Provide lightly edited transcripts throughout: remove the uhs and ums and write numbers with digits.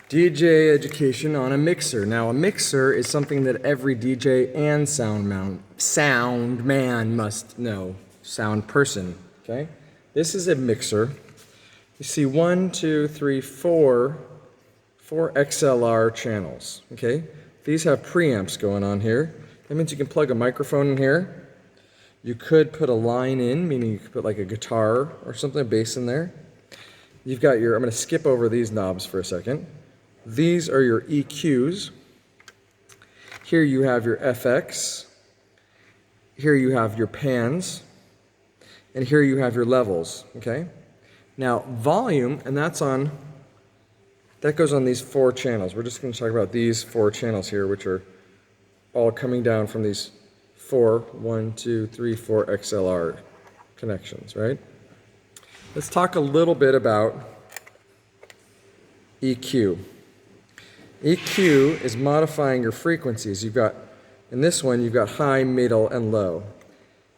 DJ education on a mixer. Now, a mixer is something that every DJ and sound man must know. Sound person, okay? This is a mixer. You see 1, 2, 3, 4 XLR channels, okay? These have preamps going on here. That means you can plug a microphone in here. You could put a line in, meaning you could put like a guitar or something, a bass in there. You've got your, I'm going to skip over these knobs for a second. These are your EQs. Here you have your FX. Here you have your pans. And here you have your levels, okay? Now, volume, and that goes on these 4 channels. We're just going to talk about these 4 channels here, which are all coming down from these 4 XLR connections, right? Let's talk a little bit about EQ. EQ is modifying your frequencies. You've got, in this one, you've got high, middle, and low.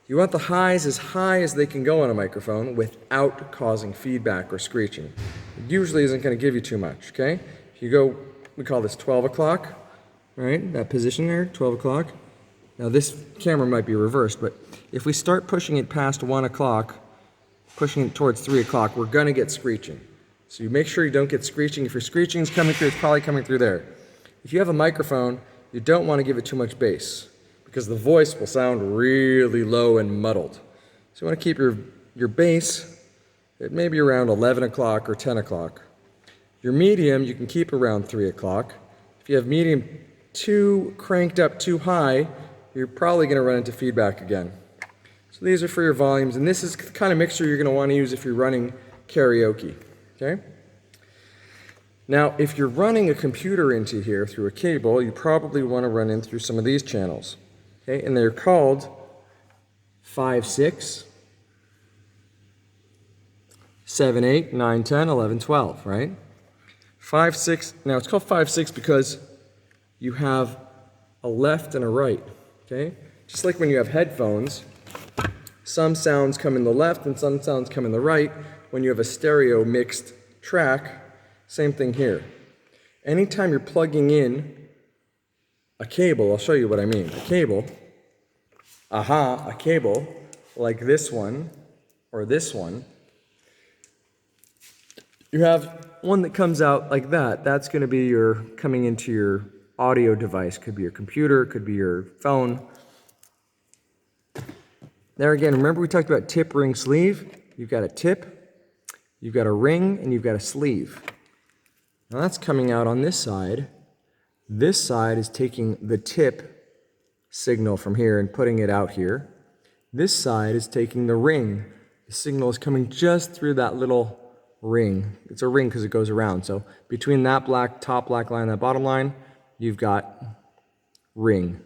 You want the highs as high as they can go on a microphone without causing feedback or screeching. It usually isn't going to give you too much, okay? If you go, we call this 12 o'clock, right? That position there, 12 o'clock. Now this camera might be reversed, but if we start pushing it past 1 o'clock, pushing it towards 3 o'clock, we're going to get screeching. So you make sure you don't get screeching. If your screeching is coming through, it's probably coming through there. If you have a microphone, you don't want to give it too much bass because the voice will sound really low and muddled. So you want to keep your bass at maybe around 11 o'clock or 10 o'clock. Your medium, you can keep around 3 o'clock. If you have medium too cranked up too high, you're probably going to run into feedback again. So these are for your volumes, and this is the kind of mixer you're going to want to use if you're running karaoke. Okay? Now, if you're running a computer into here through a cable, you probably want to run in through some of these channels. Okay? And they're called 5, 6, 7, 8, 9, 10, 11, 12, right? 5, 6, now it's called 5, 6 because you have a left and a right, okay? Just like when you have headphones, some sounds come in the left and some sounds come in the right. When you have a stereo mixed track, same thing here. Anytime you're plugging in a cable, I'll show you what I mean. A cable like this one or this one, you have one that comes out like that. That's going to be your coming into your audio device. Could be your computer, could be your phone. There again, remember we talked about tip, ring, sleeve? You've got a tip, you've got a ring, and you've got a sleeve. Now that's coming out on this side. This side is taking the tip signal from here and putting it out here. This side is taking the ring. The signal is coming just through that little ring. It's a ring because it goes around. So between that top black line and that bottom line, you've got ring.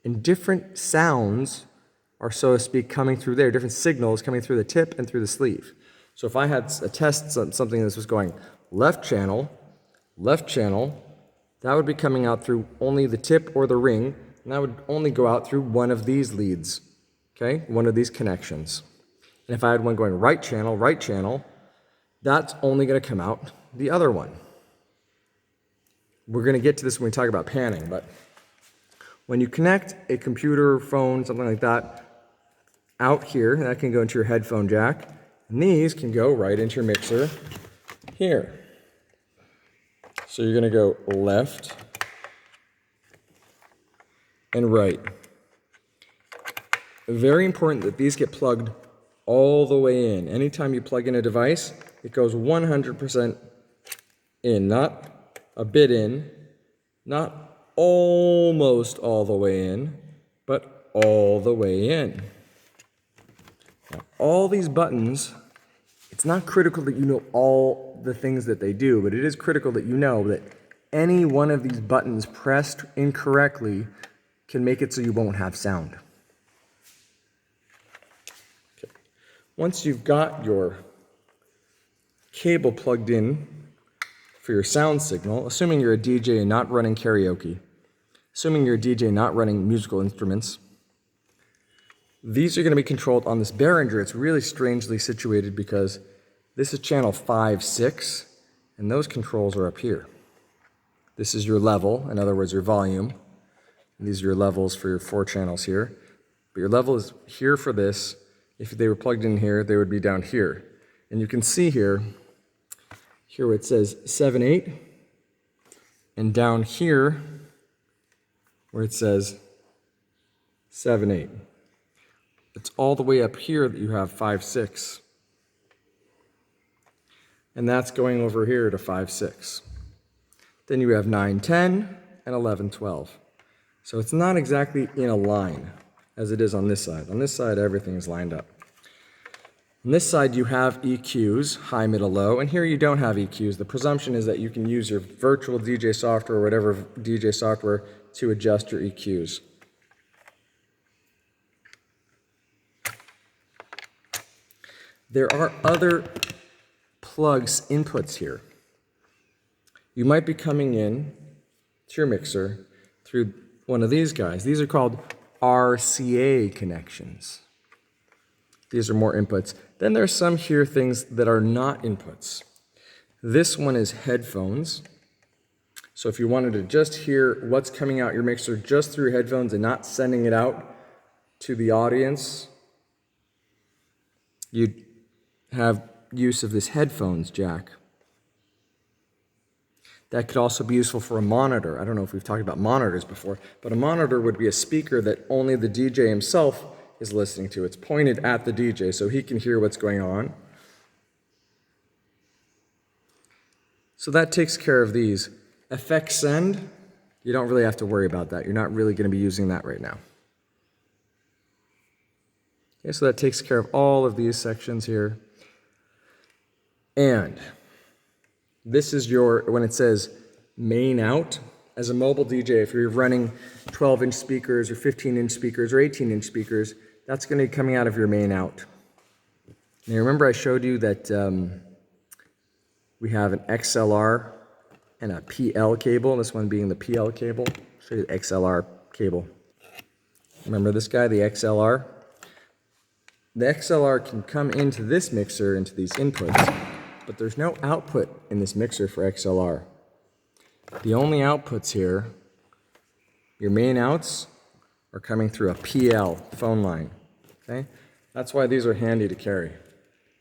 And different sounds are, so to speak, coming through there, different signals coming through the tip and through the sleeve. So if I had a test, something that was going left channel, that would be coming out through only the tip or the ring, and that would only go out through one of these leads, okay? One of these connections. And if I had one going right channel, that's only going to come out the other one. We're going to get to this when we talk about panning, but when you connect a computer, phone, something like that, out here, that can go into your headphone jack, and these can go right into your mixer here. So you're going to go left and right. Very important that these get plugged all the way in. Anytime you plug in a device, it goes 100% in, not a bit in, not almost all the way in, but all the way in. Now, all these buttons, it's not critical that you know all the things that they do, but it is critical that you know that any one of these buttons pressed incorrectly can make it so you won't have sound. Okay. Once you've got your cable plugged in for your sound signal, assuming you're a DJ and not running karaoke, assuming you're a DJ not running musical instruments, these are going to be controlled on this Behringer. It's really strangely situated because this is channel 5, 6, and those controls are up here. This is your level, in other words, your volume. These are your levels for your 4 channels here. But your level is here for this. If they were plugged in here, they would be down here. And you can see here where it says 7, 8, and down here where it says 7, 8. It's all the way up here that you have 5, 6. And that's going over here to 5, 6. Then you have 9, 10, and 11, 12. So it's not exactly in a line as it is on this side. On this side, everything is lined up. On this side, you have EQs, high, middle, low, and here you don't have EQs. The presumption is that you can use your virtual DJ software or whatever DJ software to adjust your EQs. There are other plugs inputs here. You might be coming in to your mixer through one of these guys. These are called RCA connections. These are more inputs. Then there's some here things that are not inputs. This one is headphones. So if you wanted to just hear what's coming out your mixer just through headphones and not sending it out to the audience, you'd have use of this headphones jack. That could also be useful for a monitor. I don't know if we've talked about monitors before, but a monitor would be a speaker that only the DJ himself is listening to. It's pointed at the DJ so he can hear what's going on. So that takes care of these. FX send, you don't really have to worry about that. You're not really going to be using that right now. Okay, so that takes care of all of these sections here. And this is your, when it says main out, as a mobile DJ, if you're running 12-inch speakers or 15-inch speakers or 18-inch speakers, that's going to be coming out of your main out. Now remember I showed you that we have an XLR and a PL cable, this one being the PL cable. I'll show you the XLR cable. Remember this guy, the XLR? The XLR can come into this mixer, into these inputs, but there's no output in this mixer for XLR. The only outputs here, your main outs, are coming through a PL phone line. Okay? That's why these are handy to carry.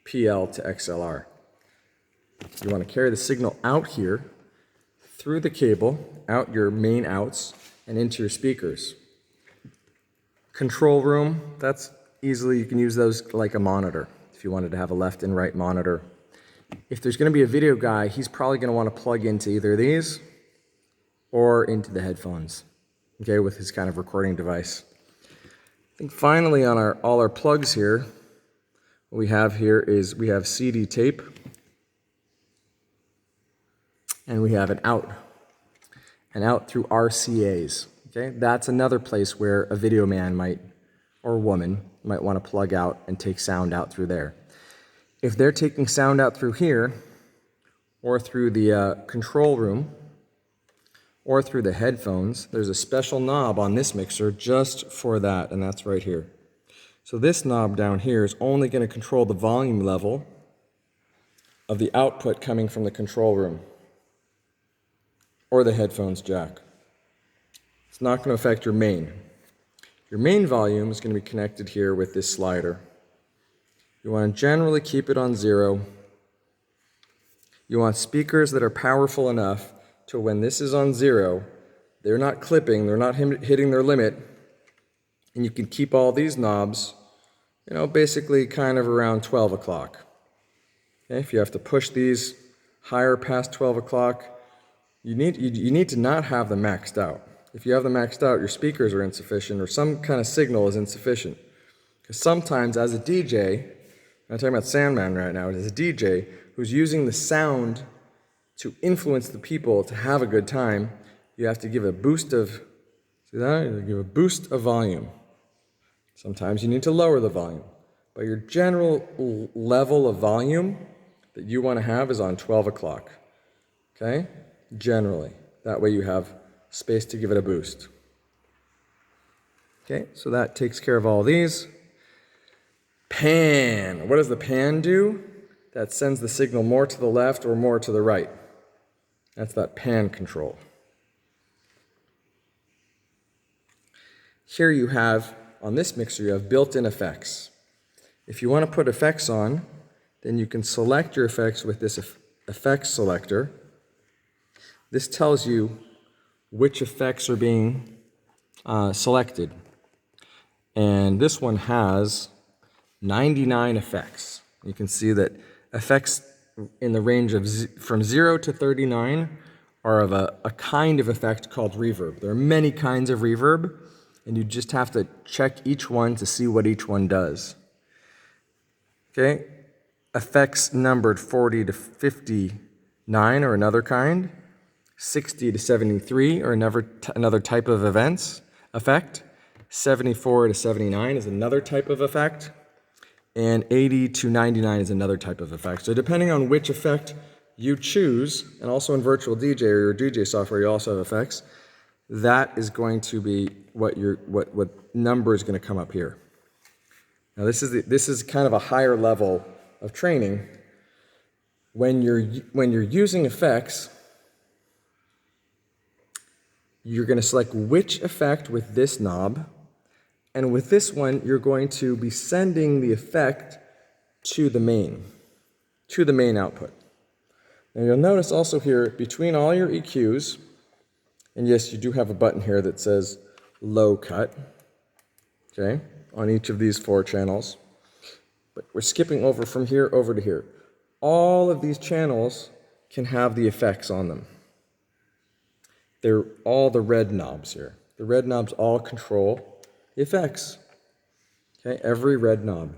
PL to XLR. You want to carry the signal out here, through the cable, out your main outs, and into your speakers. Control room, that's easily, you can use those like a monitor if you wanted to have a left and right monitor. If there's going to be a video guy, he's probably going to want to plug into either these or into the headphones, okay, with his kind of recording device. I think finally on all our plugs here, what we have here is we have CD tape and we have an out through RCAs, okay? That's another place where a video man might, or woman, might want to plug out and take sound out through there. If they're taking sound out through here, or through the control room, or through the headphones, there's a special knob on this mixer just for that, and that's right here. So this knob down here is only going to control the volume level of the output coming from the control room, or the headphones jack. It's not going to affect your main. Your main volume is going to be connected here with this slider. You want to generally keep it on 0. You want speakers that are powerful enough to when this is on 0, they're not clipping, they're not hitting their limit, and you can keep all these knobs, basically kind of around 12 o'clock. Okay? If you have to push these higher past 12 o'clock, you need to not have them maxed out. If you have them maxed out, your speakers are insufficient or some kind of signal is insufficient. Because sometimes as a DJ, I'm talking about Sandman right now, as a DJ who's using the sound to influence the people to have a good time, you have to give a boost of, see that? You give a boost of volume. Sometimes you need to lower the volume. But your general level of volume that you want to have is on 12 o'clock. Okay? Generally. That way you have space to give it a boost. Okay, so that takes care of all these. Pan. What does the pan do? That sends the signal more to the left or more to the right. That's that pan control. here you have, on this mixer, you have built-in effects. If you want to put effects on, then you can select your effects with this effects selector. This tells you which effects are being selected. And this one has 99 effects. You can see that effects in the range of from 0 to 39 are of a kind of effect called reverb. There are many kinds of reverb, and you just have to check each one to see what each one does. Okay? Effects numbered 40 to 59 are another kind. 60 to 73 are another type of effect. 74 to 79 is another type of effect. And 80 to 99 is another type of effect. So depending on which effect you choose, and also in Virtual DJ or your DJ software, you also have effects, that is going to be what number is going to come up here. Now this is kind of a higher level of training. When you're using effects, you're going to select which effect with this knob, and with this one, you're going to be sending the effect to the main output. Now you'll notice also here, between all your EQs, and yes, you do have a button here that says low cut, okay, on each of these 4 channels. But we're skipping over from here over to here. All of these channels can have the effects on them. They're all the red knobs here. The red knobs all control the effects. Okay, every red knob.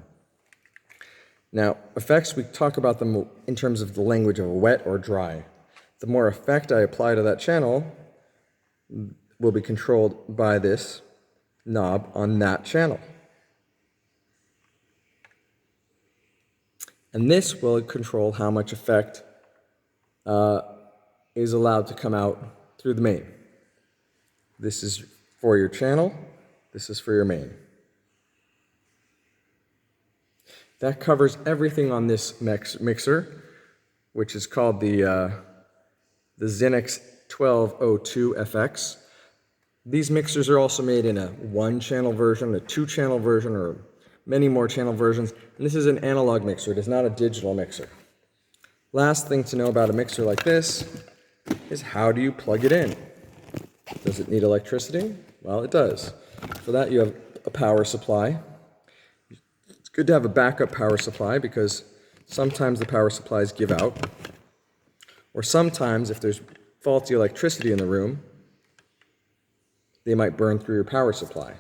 Now, effects, we talk about them in terms of the language of wet or dry. The more effect I apply to that channel will be controlled by this knob on that channel. And this will control how much effect is allowed to come out through the main. This is for your channel. This is for your main. That covers everything on this mixer, which is called the Zenix 1202 FX. These mixers are also made in a 1-channel version, a 2-channel version, or many more channel versions. And this is an analog mixer. It is not a digital mixer. Last thing to know about a mixer like this is, how do you plug it in? Does it need electricity? Well, it does. For that, you have a power supply. It's good to have a backup power supply because sometimes the power supplies give out. Or sometimes, if there's faulty electricity in the room, they might burn through your power supply.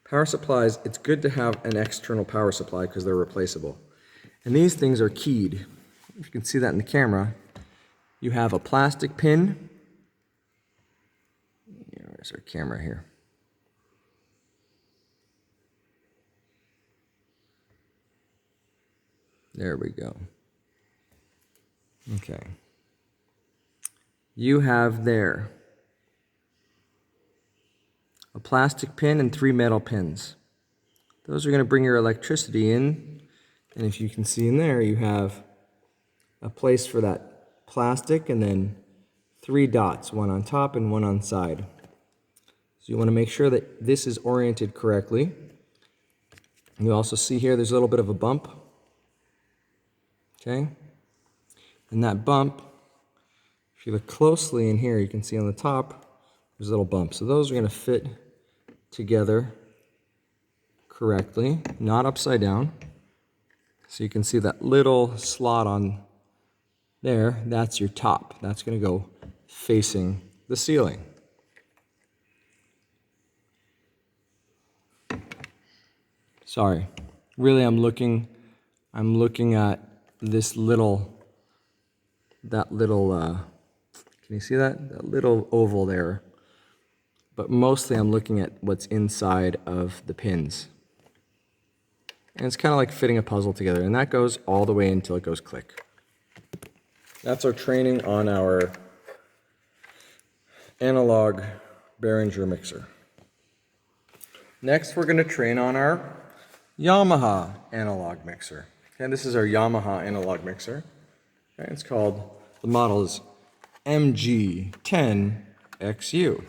Power supplies, it's good to have an external power supply because they're replaceable. And these things are keyed. If you can see that in the camera, you have a plastic pin. Where's our camera here? There we go. Okay. You have there a plastic pin and 3 metal pins. Those are going to bring your electricity in. And if you can see in there, you have a place for that plastic and then 3 dots, one on top and one on side. So you want to make sure that this is oriented correctly. And you also see here there's a little bit of a bump. Okay? And that bump, if you look closely in here, you can see on the top, there's a little bump. So those are going to fit together correctly, not upside down. So you can see that little slot on there, that's your top. That's going to go facing the ceiling. Sorry. Really, I'm looking at this little, can you see that? That little oval there. But mostly I'm looking at what's inside of the pins. And it's kind of like fitting a puzzle together. And that goes all the way until it goes click. That's our training on our analog Behringer mixer. Next, we're going to train on our Yamaha analog mixer. Okay, this is our Yamaha analog mixer. Okay, it's called, the model is MG10XU.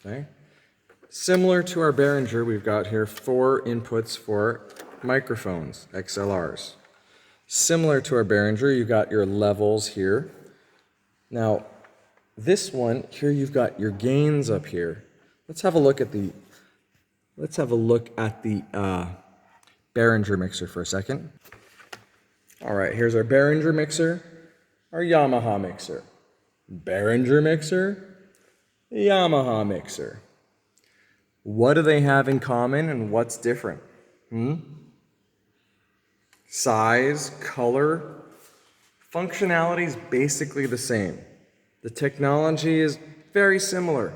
Okay, Similar to our Behringer, we've got here 4 inputs for microphones, XLRs. Similar to our Behringer, you've got your levels here. Now, this one, here you've got your gains up here. Let's have a look at the Behringer mixer for a second. All right, here's our Behringer mixer, our Yamaha mixer. Behringer mixer, Yamaha mixer. What do they have in common and what's different? Size, color, functionality is basically the same. The technology is very similar.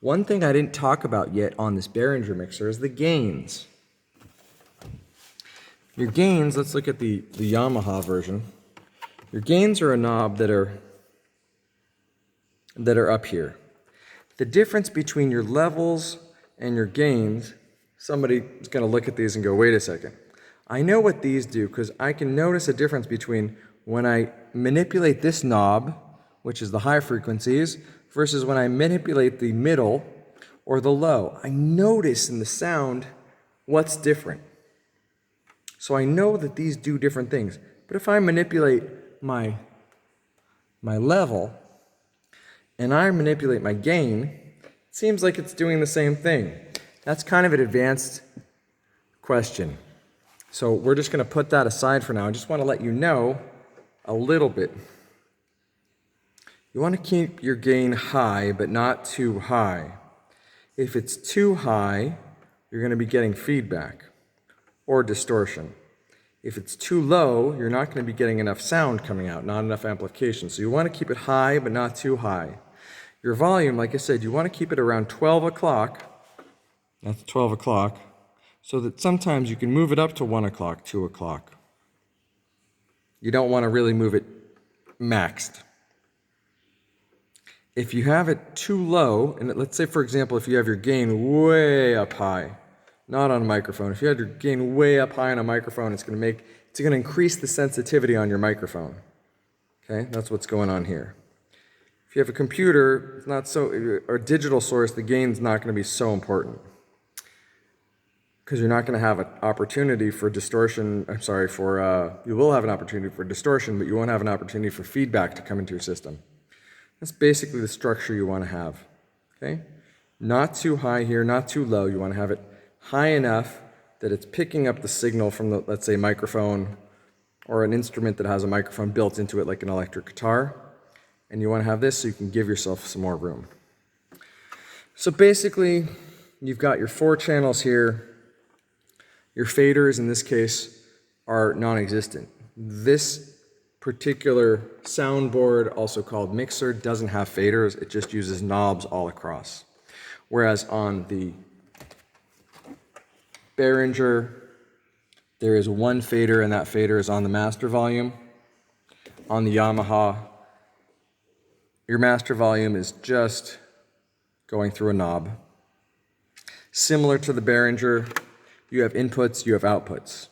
One thing I didn't talk about yet on this Behringer mixer is the gains. Your gains, let's look at the Yamaha version. Your gains are a knob that are up here. The difference between your levels and your gains, somebody is going to look at these and go, wait a second. I know what these do because I can notice a difference between when I manipulate this knob, which is the high frequencies, versus when I manipulate the middle or the low. I notice in the sound what's different. So I know that these do different things. But if I manipulate my level and I manipulate my gain, it seems like it's doing the same thing. That's kind of an advanced question. So we're just going to put that aside for now. I just want to let you know a little bit. You want to keep your gain high, but not too high. If it's too high, you're going to be getting feedback or distortion. If it's too low, you're not going to be getting enough sound coming out, not enough amplification. So you want to keep it high, but not too high. Your volume, like I said, you want to keep it around 12 o'clock. That's 12 o'clock. So that sometimes you can move it up to 1 o'clock, 2 o'clock. You don't want to really move it maxed. If you have it too low, and let's say, for example, if you have your gain way up high, not on a microphone. If you had your gain way up high on a microphone, it's going to increase the sensitivity on your microphone. Okay, that's what's going on here. If you have a computer, it's not so, or a digital source, the gain's not going to be so important because you're not going to have an opportunity for distortion. You will have an opportunity for distortion, but you won't have an opportunity for feedback to come into your system. That's basically the structure you want to have. Okay, not too high here, not too low. You want to have it high enough that it's picking up the signal from the, let's say, microphone or an instrument that has a microphone built into it like an electric guitar. And you want to have this so you can give yourself some more room. So basically, you've got your 4 channels here. Your faders, in this case, are non-existent. This particular soundboard, also called mixer, doesn't have faders. It just uses knobs all across. Whereas on the Behringer, there is 1 fader, and that fader is on the master volume. On the Yamaha, your master volume is just going through a knob. Similar to the Behringer, you have inputs, you have outputs.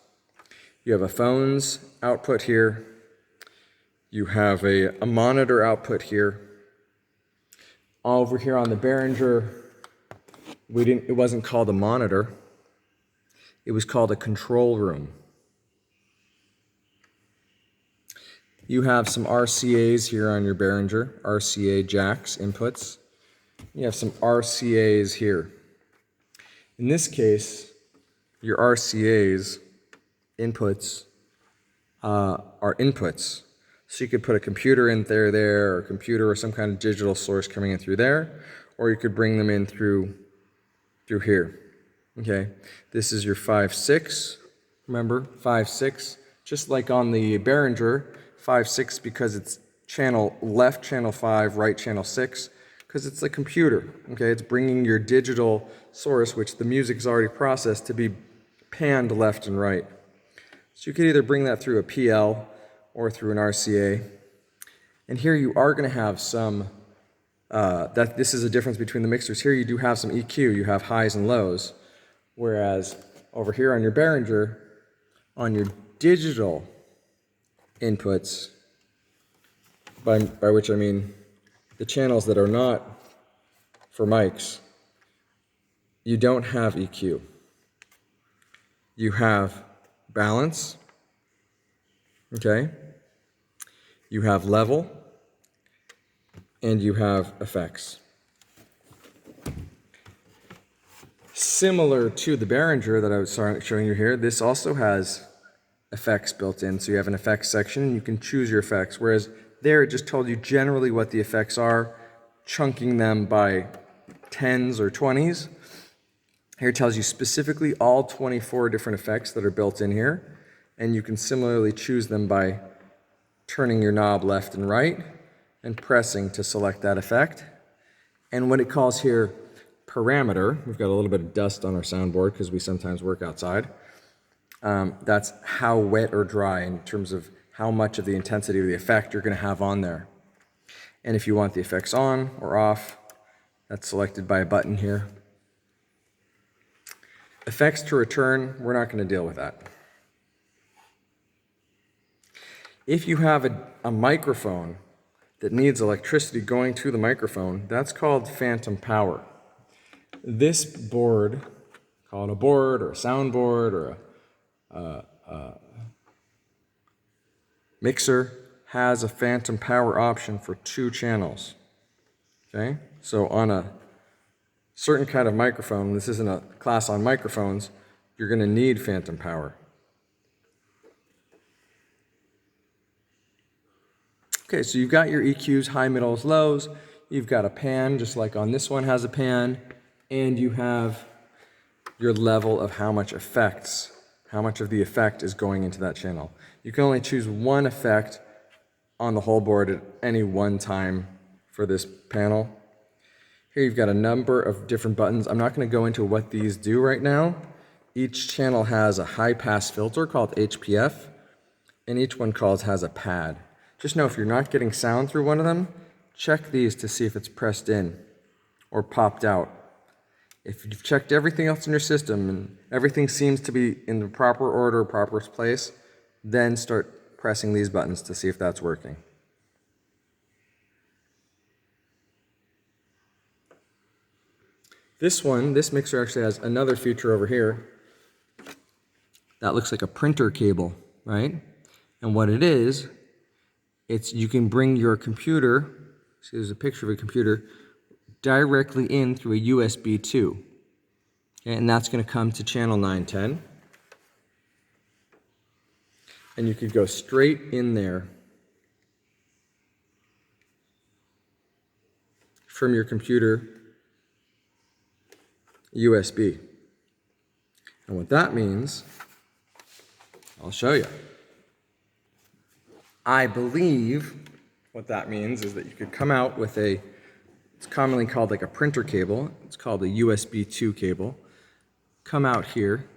You have a phone's output here. You have a monitor output here. Over here on the Behringer, it wasn't called a monitor. It was called a control room. You have some RCAs here on your Behringer, RCA jacks inputs. You have some RCAs here. In this case, your RCAs inputs are inputs. So you could put a computer in there, or a computer or some kind of digital source coming in through there, or you could bring them in through here. Okay, this is your 5.6. Remember, 5.6. Just like on the Behringer, 5.6 because it's channel left, channel 5, right, channel 6, because it's a computer. Okay, it's bringing your digital source, which the music is already processed, to be panned left and right. So you could either bring that through a PL or through an RCA. And here you are going to have some, this is a difference between the mixers. Here you do have some EQ, you have highs and lows, whereas over here on your Behringer, on your digital inputs, by which I mean the channels that are not for mics, you don't have EQ. You have balance, okay? You have level, and you have effects. Similar to the Behringer that I was showing you here, this also has effects built in. So you have an effects section and you can choose your effects. Whereas there it just told you generally what the effects are, chunking them by 10s or 20s. Here it tells you specifically all 24 different effects that are built in here. And you can similarly choose them by turning your knob left and right and pressing to select that effect. And when it calls here parameter, we've got a little bit of dust on our soundboard because we sometimes work outside. That's how wet or dry in terms of how much of the intensity of the effect you're going to have on there. And if you want the effects on or off, that's selected by a button here. Effects to return, we're not going to deal with that. If you have a microphone that needs electricity going to the microphone, that's called phantom power. This board, call it a board or a soundboard or a mixer, has a phantom power option for 2 channels. Okay? So on a certain kind of microphone, this isn't a class on microphones, you're going to need phantom power. Okay, so you've got your EQs, high, middles, lows. You've got a pan, just like on this one has a pan. And you have your level of how much of the effect is going into that channel. You can only choose one effect on the whole board at any one time for this panel. Here you've got a number of different buttons. I'm not going to go into what these do right now. Each channel has a high-pass filter called HPF, and each one has a pad. Just know if you're not getting sound through one of them, check these to see if it's pressed in or popped out. If you've checked everything else in your system and everything seems to be in the proper order, proper place, then start pressing these buttons to see if that's working. This mixer actually has another feature over here. That looks like a printer cable, right? And what it is, you can bring your computer, see there's a picture of a computer, directly in through a USB 2. Okay, and that's going to come to channel 910. And you could go straight in there from your computer USB. And what that means, I'll show you. I believe what that means is that you could come out with it's commonly called like a printer cable. It's called a USB 2 cable. Come out here,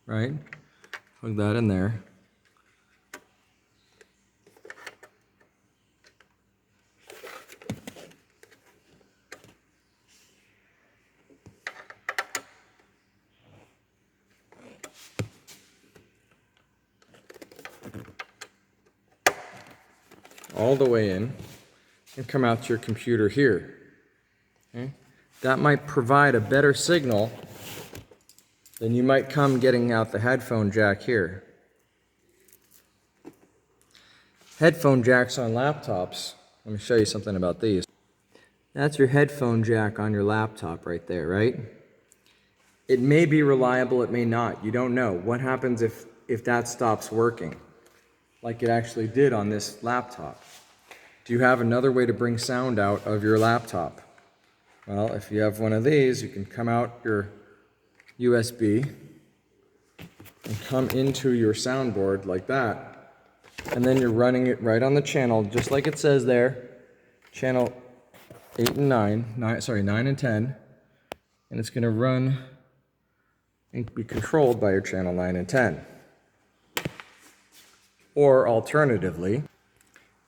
right? Plug that in there. All the way in and come out to your computer here. Okay? That might provide a better signal than you might come getting out the headphone jack here. Headphone jacks on laptops, let me show you something about these. That's your headphone jack on your laptop right there, right? It may be reliable, it may not, you don't know. What happens if that stops working, like it actually did on this laptop? Do you have another way to bring sound out of your laptop? Well, if you have one of these, you can come out your USB and come into your soundboard like that. And then you're running it right on the channel, just like it says there, channel 8 and 9 and 10. And it's going to run and be controlled by your channel 9 and 10. Or alternatively,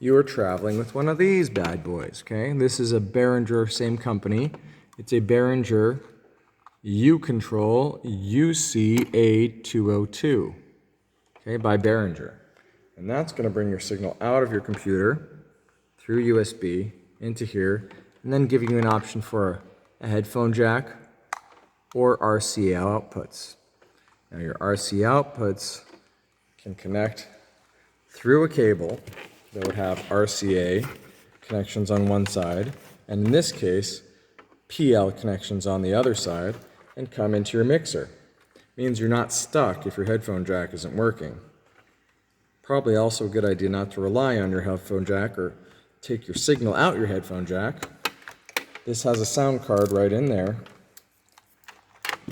you are traveling with one of these bad boys, okay? This is a Behringer, same company. It's a Behringer U-Control UC-A202, okay, by Behringer. And that's going to bring your signal out of your computer through USB into here, and then giving you an option for a headphone jack or RCA outputs. Now your RCA outputs can connect through a cable that would have RCA connections on one side, and in this case, PL connections on the other side, and come into your mixer. Means you're not stuck if your headphone jack isn't working. Probably also a good idea not to rely on your headphone jack or take your signal out your headphone jack. This has a sound card right in there.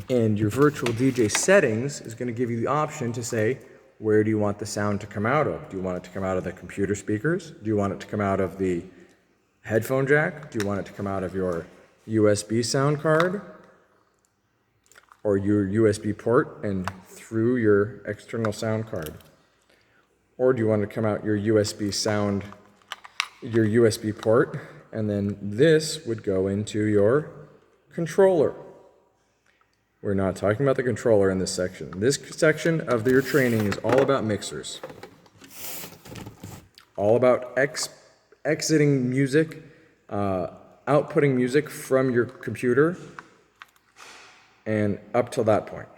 And your virtual DJ settings is going to give you the option to say, where do you want the sound to come out of? Do you want it to come out of the computer speakers? Do you want it to come out of the headphone jack? Do you want it to come out of your USB sound card? Or your USB port and through your external sound card? Or do you want to come out your USB port, and then this would go into your controller. We're not talking about the controller in this section. This section of your training is all about mixers. All about exiting music, outputting music from your computer, and up till that point.